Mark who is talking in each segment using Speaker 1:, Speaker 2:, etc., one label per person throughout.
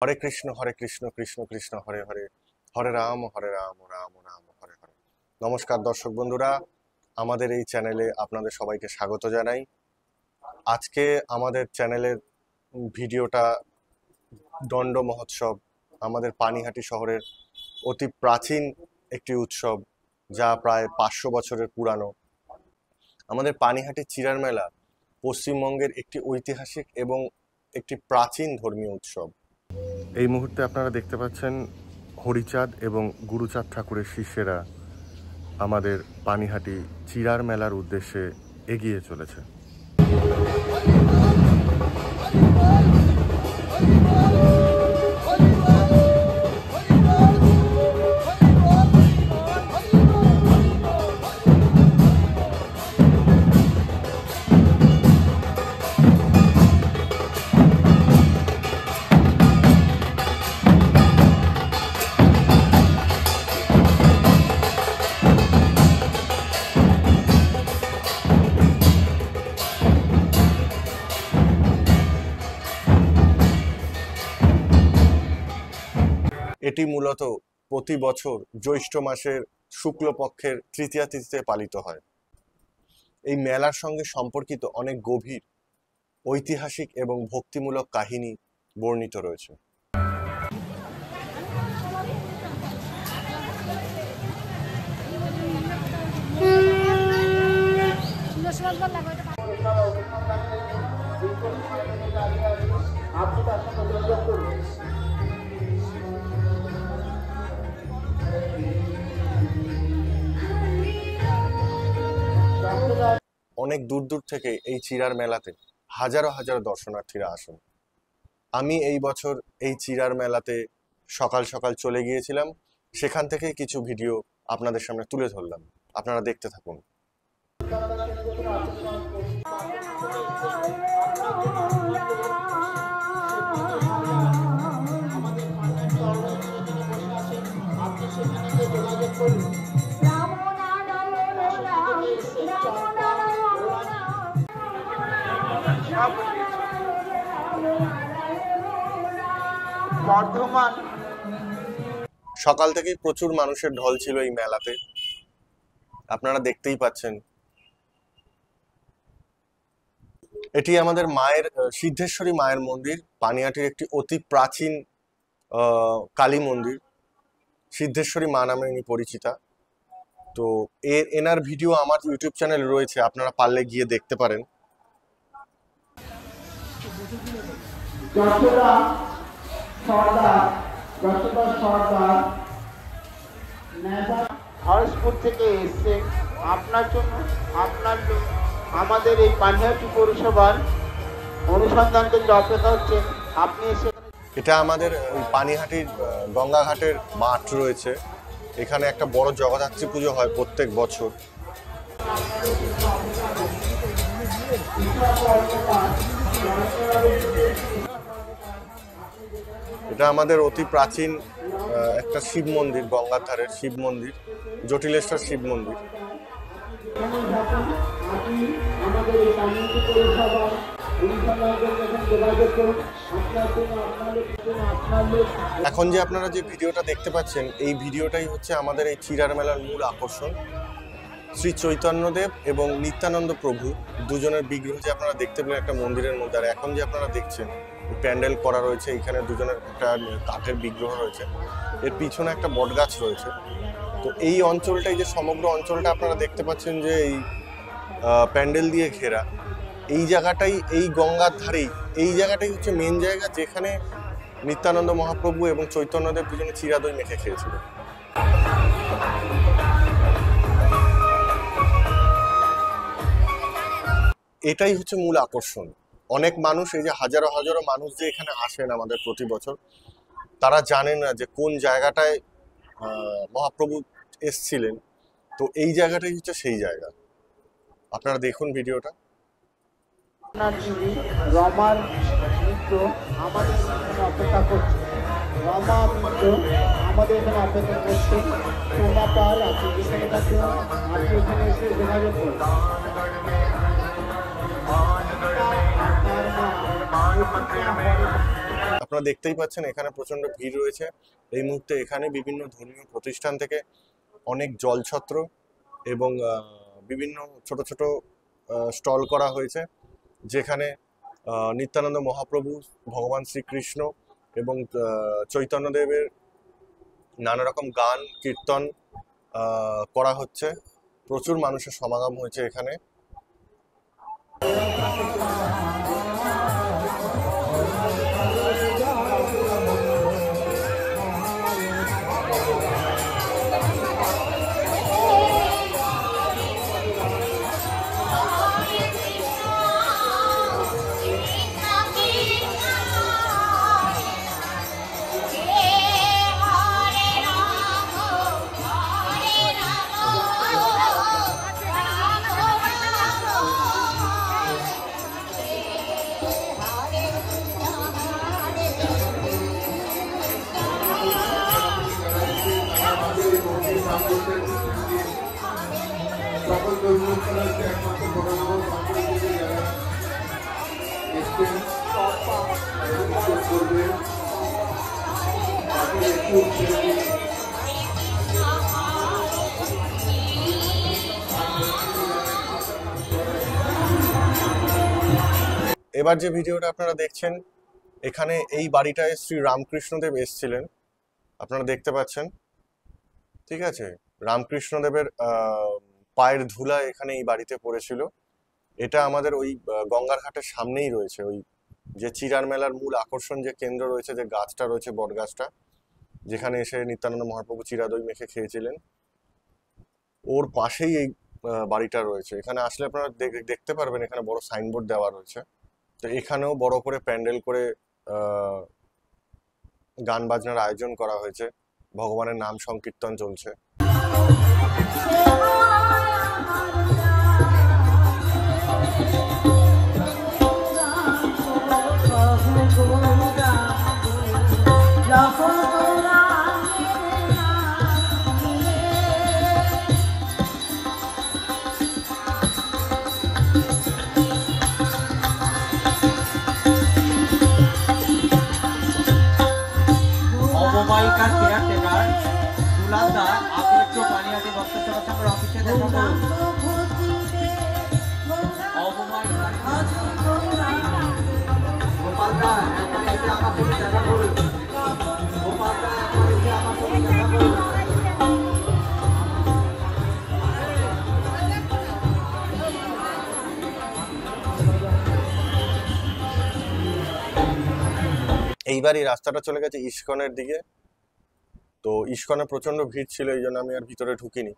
Speaker 1: হরে কৃষ্ণ কৃষ্ণ কৃষ্ণ হরে হরে, হরে রাম রাম রাম হরে হরে। নমস্কার দর্শক বন্ধুরা, আমাদের এই চ্যানেলে আপনাদের সবাইকে স্বাগত জানাই। আজকে আমাদের চ্যানেলের ভিডিওটা দণ্ড মহোৎসব, আমাদের পানিহাটি শহরের অতি প্রাচীন একটি উৎসব, যা প্রায় 500 বছরের পুরানো। আমাদের পানিহাটি চিরার মেলা পশ্চিমবঙ্গের একটি ঐতিহাসিক এবং একটি প্রাচীন ধর্মীয় উৎসব। এই মুহূর্তে আপনারা দেখতে পাচ্ছেন হরিচাঁদ এবং গুরুচাঁদ ঠাকুরের শিষ্যেরা আমাদের পানিহাটি চিরার মেলার উদ্দেশ্যে এগিয়ে চলেছে। এটি মূলত প্রতি বছর জ্যৈষ্ঠ মাসের শুক্লপক্ষের তৃতীয়া তিথিতে পালিত হয়। এই মেলার সঙ্গে সম্পর্কিত অনেক গভীর ঐতিহাসিক এবং ভক্তিমূলক কাহিনী বর্ণিত রয়েছে। অনেক দূর দূর থেকে এই চিরার মেলাতে হাজারো হাজারো দর্শনার্থীরা আসেন। আমি এই বছর এই চিরার মেলাতে সকাল সকাল চলে গিয়েছিলাম, সেখান থেকে কিছু ভিডিও আপনাদের সামনে তুলে ধরলাম, আপনারা দেখতে থাকুন। সকাল থেকেই প্রচুর মানুষের ঢল ছিল এই মেলাতে, আপনারা দেখতেই পাচ্ছেন। এটি আমাদের মায়ের সিদ্ধেশ্বরী মায়ের মন্দির, পানিহাটির একটি অতি প্রাচীন কালী মন্দির। সিদ্ধেশ্বরী মা নামে ইনি পরিচিতা। তো এনার ভিডিও আমার ইউটিউব চ্যানেল রয়েছে, আপনারা পারলে গিয়ে দেখতে পারেন।
Speaker 2: হরসপুর থেকে এসছে আপনার জন্য, আপনার আমাদের এই পানিহাটি পৌরসভার অনুসন্ধান কেন্দ্রে অপেক্ষা হচ্ছে, আপনি এসে।
Speaker 1: এটা আমাদের ওই পানিহাটির গঙ্গাঘাটের মাঠ রয়েছে, এখানে একটা বড় জগদ্ধাত্রী পুজো হয় প্রত্যেক বছর। এটা আমাদের অতি প্রাচীন একটা শিব মন্দির, গঙ্গার ধারের শিব মন্দির, জটিলেশ্বর শিব মন্দির। এখন যে আপনারা যে ভিডিওটা দেখতে পাচ্ছেন, এই ভিডিওটাই হচ্ছে আমাদের এই চিরার মেলার মূল আকর্ষণ। শ্রী চৈতন্যদেব এবং নিত্যানন্দ প্রভু দুজনের বিগ্রহ যে আপনারা দেখতে পেলেন একটা মন্দিরের মধ্যে, আর এখন যে আপনারা দেখছেন প্যান্ডেল করা রয়েছে, এখানে দুজনের একটা কাঠের বিগ্রহ রয়েছে, এর পিছনে একটা বটগাছ রয়েছে। তো এই অঞ্চলটাই, যে সমগ্র অঞ্চলটা আপনারা দেখতে পাচ্ছেন যে এই প্যান্ডেল দিয়ে ঘেরা, এই জায়গাটাই, এই গঙ্গার ধারেই এই জায়গাটাই হচ্ছে মেন জায়গা, যেখানে নিত্যানন্দ মহাপ্রভু এবং চৈতন্যদেব দুজনে চিরা দই মেখে খেয়েছিল। এটাই হচ্ছে মূল আকর্ষণ। অনেক মানুষ, এই যে হাজারো হাজারো মানুষ যে এখানে আসেন আমাদের প্রতি বছর, তারা জানে না যে কোন জায়গাটায় মহাপ্রভু এসছিলেন। তো এই জায়গাটাই হচ্ছে সেই জায়গা, আপনারা দেখুন ভিডিওটা।
Speaker 2: রমার মিত্র আমাদের এখানে অপেক্ষা করছে, রমা মিত্র আমাদের এখানে অপেক্ষা করছে। সোমা পাল, আপনি যেখানে থাকেন, আপনি এখানে এসে যোগাযোগ করুন। আপনার মা
Speaker 1: আপনারা দেখতেই পাচ্ছেন এখানে প্রচন্ড ভিড় রয়েছে এই মুহূর্তে। এখানে বিভিন্ন ধর্মীয় প্রতিষ্ঠান থেকে অনেক জলছত্র এবং বিভিন্ন ছোট ছোট স্টল করা হয়েছে, যেখানে নিত্যানন্দ মহাপ্রভু, ভগবান শ্রীকৃষ্ণ এবং চৈতন্যদেবের নানা রকম গান কীর্তন করা হচ্ছে। প্রচুর মানুষের সমাগম হয়েছে এখানে।
Speaker 3: সকল ধর্মীয় স্থলে একমাত্র ভগবান করবে
Speaker 1: এবার যে ভিডিওটা আপনারা দেখছেন, এখানে এই বাড়িটায় শ্রী রামকৃষ্ণদেব এসেছিলেন, আপনারা দেখতে পাচ্ছেন। ঠিক আছে, রামকৃষ্ণদেবের পায়ের ধুলা এখানে এই বাড়িতে পড়েছিল। এটা আমাদের ওই গঙ্গার ঘাটের সামনেই রয়েছে, ওই যে চিরার মেলার মূল আকর্ষণ যে কেন্দ্র রয়েছে, যে গাছটা রয়েছে বট গাছটা, যেখানে এসে নিত্যানন্দ মহাপ্রভু চিরা দই মেখে খেয়েছিলেন, ওর পাশেই এই বাড়িটা রয়েছে। এখানে আসলে আপনারা দেখতে পারবেন এখানে বড় সাইনবোর্ড দেওয়া রয়েছে। তো এখানেও বড় করে প্যান্ডেল করে গান বাজনার আয়োজন করা হয়েছে, ভগবানের নাম সংকীর্তন চলছে।
Speaker 4: অববাহিকা কেয়ারটেকার দুলালদার, আপনি একটু পানিহাটি ভক্ত সেবা সংঘের অফিসে দেখা করুন। গোপালদা এখানে এসে আমার সাথে দেখা করুন। গোপালদা এখানে এসে আমার সাথে দেখা করুন।
Speaker 1: এইবার এই রাস্তাটা চলে গেছে ইস্কনের দিকে। তো ইস্কনে প্রচন্ড ভিড় ছিল, এই জন্য আমি আর ভিতরে ঢুকিনি।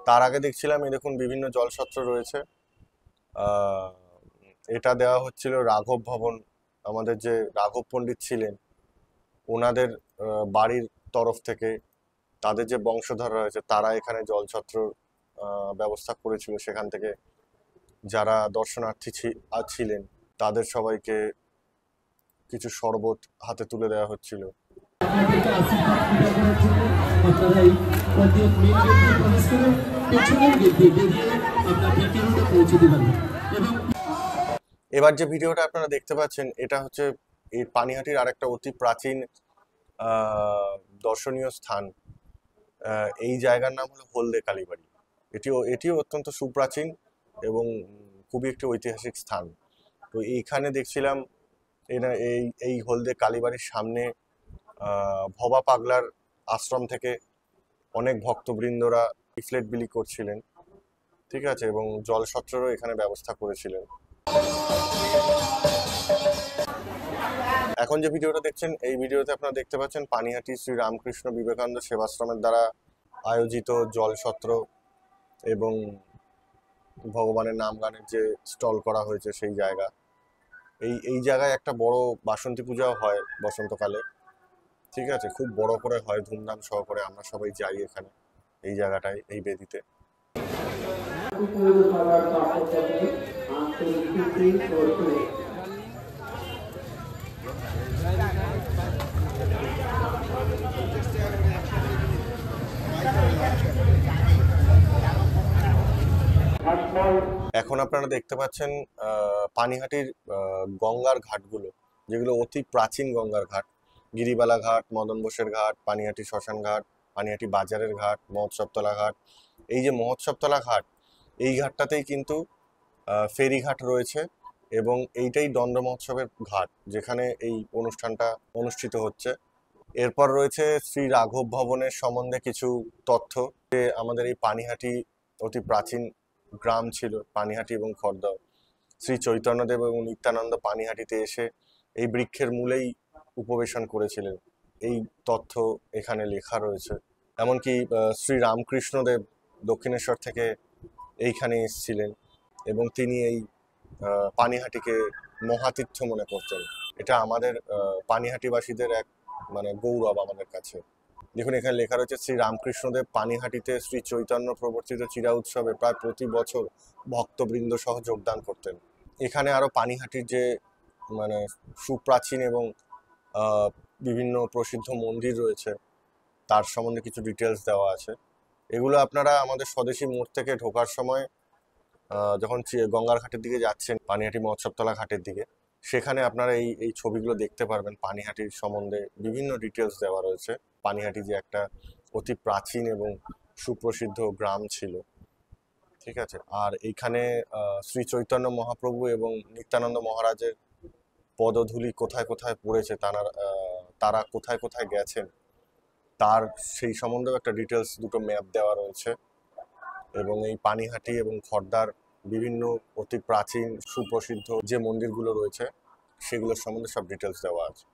Speaker 1: তার আগে দেখছিলাম এই দেখুন বিভিন্ন জলছত্র রয়েছে। এটা দেওয়া হচ্ছিল রাঘব ভবন, আমাদের যে রাঘব পণ্ডিত ছিলেন ওনাদের বাড়ির তরফ থেকে, তাদের যে বংশধর রয়েছে তারা এখানে জলছত্র ব্যবস্থা করেছিল। সেখান থেকে যারা দর্শনার্থী ছিলেন তাদের সবাইকে কিছু শরবত হাতে তুলে দেওয়া হচ্ছিল। এবার যে ভিডিওটা আপনারা দেখতে পাচ্ছেন এটা হচ্ছে এই পানিহাটির আরেকটা অতি প্রাচীন দর্শনীয় স্থান। এই জায়গার নাম হলো হলদে কালীবাড়ি। এটিও অত্যন্ত সুপ্রাচীন এবং খুবই একটি ঐতিহাসিক স্থান। তো এইখানে দেখছিলাম এই হলদে কালীবাড়ির সামনে ভবা পাগলার আশ্রম থেকে অনেক ভক্তবৃন্দরা লিফলেট বিলি করছিলেন। ঠিক আছে, এবং জলছত্রেরও এখানে ব্যবস্থা করেছিলেন। এখন যে ভিডিওটা দেখছেন এই ভিডিওতে আপনারা দেখতে পাচ্ছেন পানিহাটি শ্রী রামকৃষ্ণ বিবেকানন্দ সেবাশ্রমের দ্বারা আয়োজিত জলছত্র এবং ভগবানের নাম গানের যে স্টল করা হয়েছে সেই জায়গা। এই জায়গায় একটা বড় বাসন্তী পূজাও হয় বসন্তকালে। ঠিক আছে, খুব বড় করে হয়, ধুমধাম সহকারে। আমরা সবাই যাই এখানে, এই জায়গাটায়, এই বেদিতে। এখন আপনারা দেখতে পাচ্ছেন পানিহাটির গঙ্গার ঘাটগুলো, যেগুলো অতি প্রাচীন গঙ্গার ঘাট। গিরিবালা ঘাট, মদন বোসের ঘাট, পানিহাটি শ্মশান ঘাট, পানিহাটি বাজারের ঘাট, মহোৎসবতলা ঘাট। এই যে মহোৎসবতলা ঘাট, এই ঘাটটাতেই কিন্তু ফেরিঘাট রয়েছে এবং এইটাই দণ্ড মহোৎসবের ঘাট, যেখানে এই অনুষ্ঠানটা অনুষ্ঠিত হচ্ছে। এরপর রয়েছে শ্রী রাঘব ভবনের সম্বন্ধে কিছু তথ্য, যে আমাদের এই পানিহাটি অতি প্রাচীন গ্রাম ছিল, পানিহাটি এবং খড়দহ। শ্রী চৈতন্যদেব এবং নিত্যানন্দ পানিহাটিতে এসে এই বৃক্ষের মূলেই উপবেশন করেছিলেন, এই তথ্য এখানে লেখা রয়েছে। এমনকি শ্রী রামকৃষ্ণদেব দক্ষিণেশ্বর থেকে এইখানে এসেছিলেন এবং তিনি এই পানিহাটিকে মহাতীর্থ মনে করতেন। এটা আমাদের পানিহাটিবাসীদের এক মানে গৌরব আমাদের কাছে। দেখুন এখানে লেখা রয়েছে, শ্রী রামকৃষ্ণদেব পানিহাটিতে শ্রী চৈতন্য প্রবর্তিত চিরা উৎসবে প্রায় প্রতি বছর ভক্তবৃন্দ সহ যোগদান করতেন। এখানে আরো পানিহাটির যে মানে সুপ্রাচীন এবং বিভিন্ন প্রসিদ্ধ মন্দির রয়েছে তার সম্বন্ধে কিছু ডিটেলস দেওয়া আছে। এগুলো আপনারা আমাদের স্বদেশী মোড় থেকে ঢোকার সময় যখন গঙ্গার ঘাটের দিকে যাচ্ছেন, পানিহাটি মহোৎসবতলা ঘাটের দিকে, সেখানে আপনারা এই ছবিগুলো দেখতে পারবেন। পানিহাটির সম্বন্ধে বিভিন্ন ডিটেলস দেওয়া রয়েছে। পানিহাটি যে একটা অতি প্রাচীন এবং সুপ্রসিদ্ধ গ্রাম ছিল, ঠিক আছে। আর এইখানে শ্রী চৈতন্য মহাপ্রভু এবং নিত্যানন্দ মহারাজের পদধূলি কোথায় কোথায় পড়েছে, তারা কোথায় কোথায় গেছেন, তার সেই সম্বন্ধেও একটা ডিটেলস দুটো ম্যাপ দেওয়া রয়েছে। এবং এই পানিহাটি এবং খড়দার বিভিন্ন অতি প্রাচীন সুপ্রসিদ্ধ যে মন্দিরগুলো রয়েছে সেগুলোর সম্বন্ধে সব ডিটেলস দেওয়া আছে।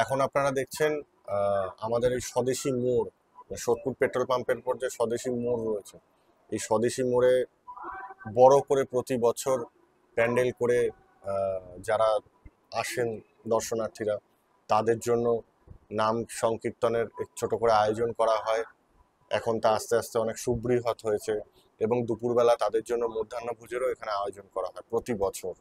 Speaker 1: এখন আপনারা দেখছেন আমাদের এই স্বদেশী মোড়, সোদপুর পেট্রোল পাম্পের পর যে স্বদেশী মোড় রয়েছে, এই স্বদেশী মোড়ে বড় করে প্রতি বছর প্যান্ডেল করে যারা আসেন দর্শনার্থীরা, তাদের জন্য নাম সংকীর্তনের ছোট করে আয়োজন করা হয়। এখন তা আস্তে আস্তে অনেক সুবৃহৎ হয়েছে এবং দুপুরবেলা তাদের জন্য মধ্যাহ্নভোজেরও এখানে আয়োজন করা হয় প্রতি বছর।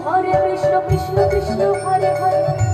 Speaker 5: Hare Krishna, Krishna Krishna, Hare Hare.